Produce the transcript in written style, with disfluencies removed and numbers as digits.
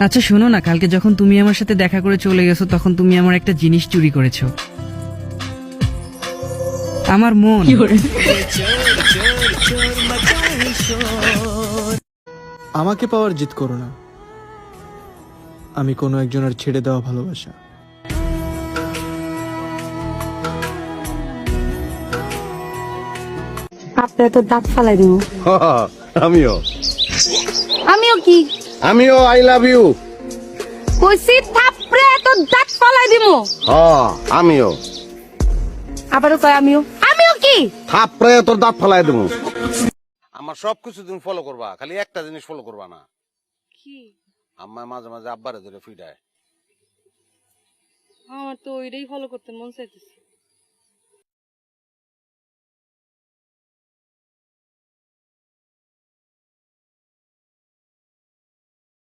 আচ্ছা শোনো না, কালকে যখন তুমি আমার সাথে দেখা করে চলে গেছো তখন তুমি আমার একটা জিনিস চুরি করেছো, আমার মন। আমাকে পাওয়ার জিদ করো না, আমি কোনো একজনের ছেড়ে দেওয়া ভালোবাসা। আপনার তো দাঁত ফালাই দিব। আমিও আমিও কি আমিও আই লাভ ইউ। কইছি থাপড়ে তো দাঁত ফালাই দিব। আমিও আবারও কয় আমিও আমিও কি থাপড়ে তোর দাঁত ফেলাই দেবো। আমার সবকিছু তুমি ফলো করবা, খালি একটা জিনিস ফলো করবা না। কি? আম্মা মাঝে মাঝে আব্বারে ধরে ফিডায়। আমার তো ওইটাই ফলো করতে মন চাইতেছে।